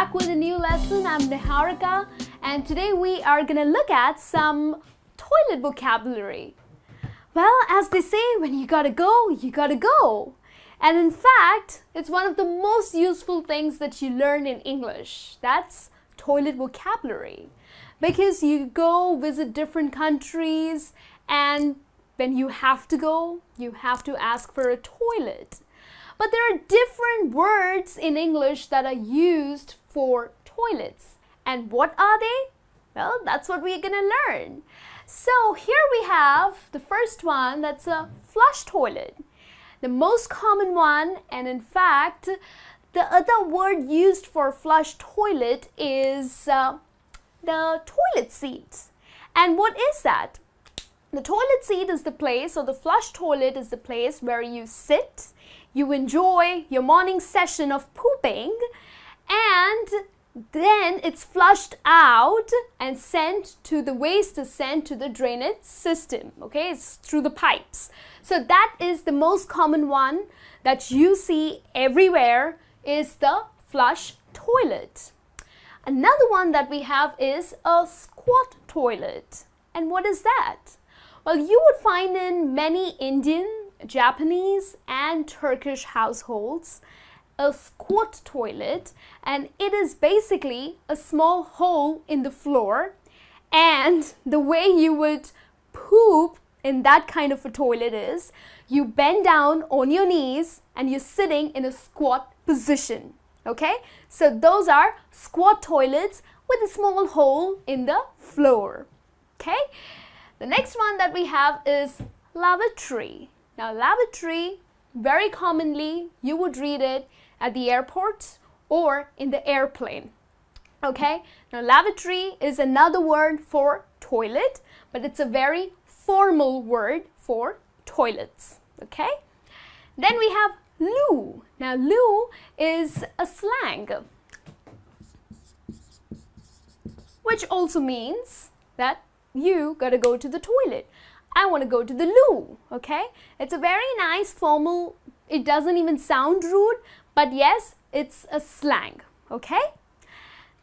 back with a new lesson. I'm Niharika, and today we are going to look at some toilet vocabulary. Well, as they say, when you gotta go, you gotta go. And in fact, it's one of the most useful things that you learn in English. That's toilet vocabulary. Because you go visit different countries, and when you have to go, you have to ask for a toilet. But there are different words in English that are used for toilets. And what are they? Well, that's what we're going to learn. So here we have the first one, that's a flush toilet. The most common one, and in fact, the other word used for flush toilet is the toilet seat. And what is that? The toilet seat is the place, or the flush toilet is the place where you sit, you enjoy your morning session of pooping, and then it's flushed out and sent to the waste is sent to the drainage system. Okay, it's through the pipes. So that is the most common one that you see everywhere, is the flush toilet. Another one that we have is a squat toilet. And what is that? Well, you would find in many Indian, Japanese and Turkish households a squat toilet, and it is basically a small hole in the floor, and the way you would poop in that kind of a toilet is you bend down on your knees and you're sitting in a squat position. Okay, so those are squat toilets with a small hole in the floor. Okay, the next one that we have is lavatory. Now, lavatory, very commonly you would read it at the airport or in the airplane. Okay, now lavatory is another word for toilet, but it's a very formal word for toilets. Okay, then we have loo. Now, loo is a slang, which also means that you gotta go to the toilet. I want to go to the loo. Okay, it's a very nice formal, it doesn't even sound rude, but yes, it's a slang. Okay,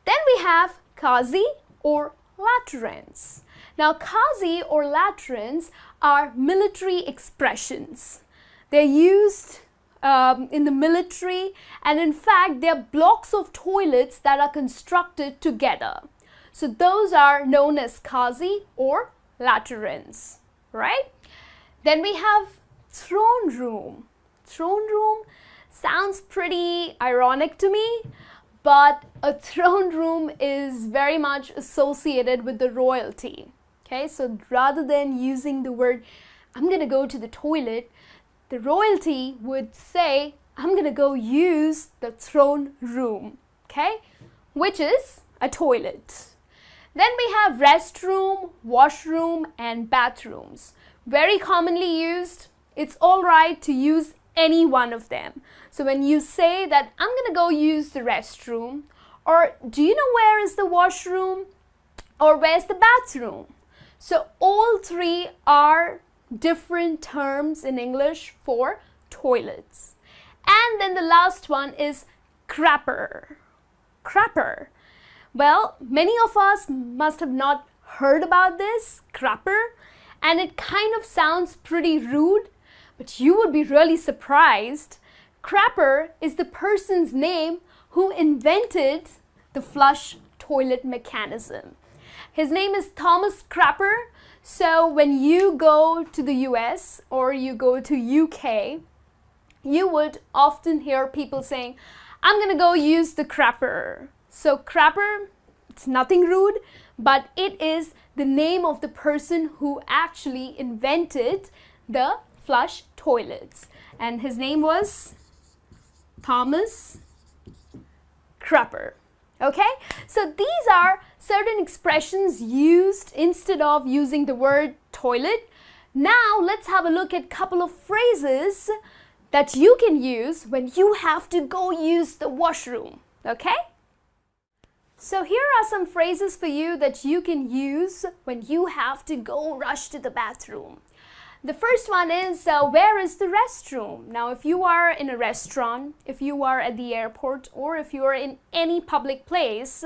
then we have kazi or latrines. Now, kazi or latrines are military expressions. They're used in the military, and in fact, they're blocks of toilets that are constructed together. So those are known as kazi or latrines. Right? Then we have throne room. Throne room sounds pretty ironic to me, but a throne room is very much associated with the royalty. Okay, so rather than using the word, I'm gonna go to the toilet, the royalty would say, I'm gonna go use the throne room. Okay, which is a toilet. Then we have restroom, washroom, and bathrooms. Very commonly used. It's all right to use any one of them. So when you say that I'm going to go use the restroom, or do you know where is the washroom, or where's the bathroom? So all three are different terms in English for toilets. And then the last one is crapper. Crapper. Well, many of us must have not heard about this, crapper, and it kind of sounds pretty rude, but you would be really surprised. Crapper is the person's name who invented the flush toilet mechanism. His name is Thomas Crapper. So when you go to the US or you go to UK, you would often hear people saying, I'm gonna go use the crapper. So crapper, it's nothing rude, but it is the name of the person who actually invented the flush toilets. And his name was Thomas Crapper. Okay, so these are certain expressions used instead of using the word toilet. Now let's have a look at a couple of phrases that you can use when you have to go use the washroom. Okay? So here are some phrases for you that you can use when you have to go rush to the bathroom. The first one is, where is the restroom? Now, if you are in a restaurant, if you are at the airport, or if you are in any public place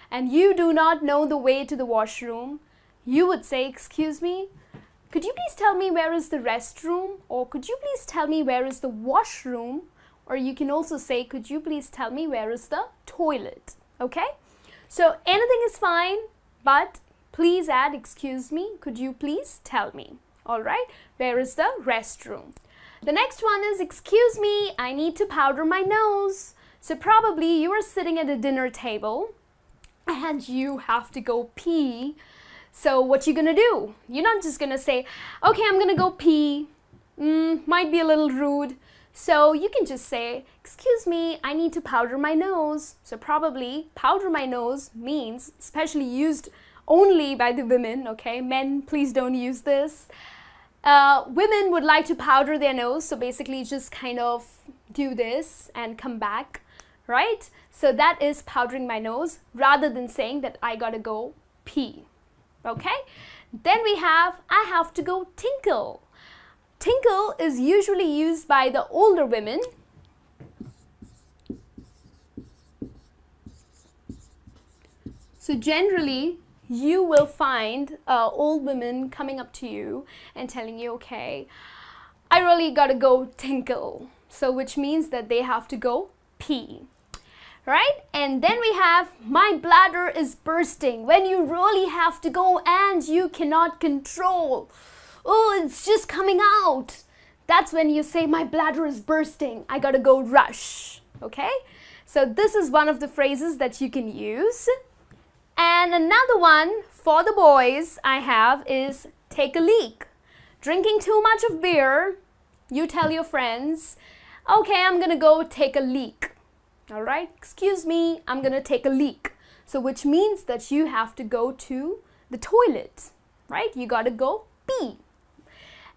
and you do not know the way to the washroom, you would say, excuse me, could you please tell me where is the restroom? Or could you please tell me where is the washroom? Or you can also say, could you please tell me where is the toilet? Okay? So anything is fine, but please add, excuse me, could you please tell me? All right, where is the restroom? The next one is, excuse me, I need to powder my nose. So probably you are sitting at a dinner table and you have to go pee. So what you gonna do? You're not just gonna say, okay, I'm gonna go pee. Might be a little rude. So you can just say, excuse me, I need to powder my nose. So probably powder my nose means, especially used only by the women, okay? Men, please don't use this. Women would like to powder their nose, so basically just kind of do this and come back, right? So that is powdering my nose rather than saying that I gotta go pee, okay? Then we have, I have to go tinkle. Tinkle is usually used by the older women. So generally, you will find old women coming up to you and telling you, okay, I really gotta go tinkle. So which means that they have to go pee, right? And then we have, my bladder is bursting. When you really have to go and you cannot control. Oh, it's just coming out. That's when you say, my bladder is bursting. I gotta go rush, okay? So this is one of the phrases that you can use. And another one for the boys I have is take a leak. Drinking too much of beer, you tell your friends, okay, I'm gonna go take a leak. All right, excuse me, I'm gonna take a leak. So which means that you have to go to the toilet, right? You gotta go pee.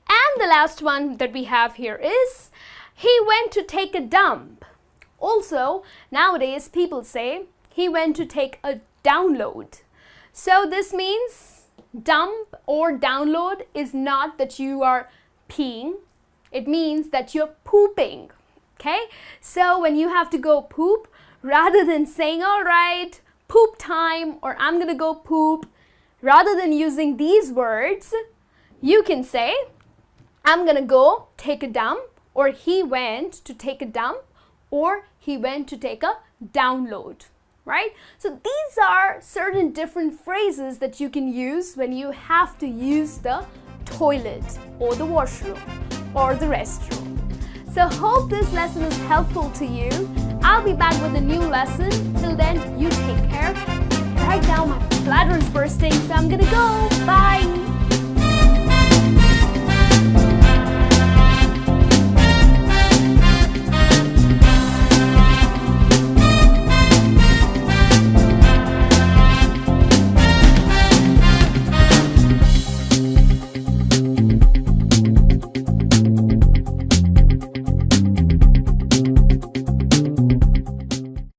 And the last one that we have here is, he went to take a dump. Also, nowadays people say, he went to take a download. So this means dump or download is not that you are peeing. It means that you're pooping. Okay? So when you have to go poop, rather than saying, all right, poop time, or I'm gonna go poop, rather than using these words, you can say, I'm gonna go take a dump, or he went to take a dump, or he went to take a download. Right? So these are certain different phrases that you can use when you have to use the toilet or the washroom or the restroom. So hope this lesson is helpful to you. I'll be back with a new lesson. Till then, you take care. Right now my bladder is bursting, so I'm gonna go.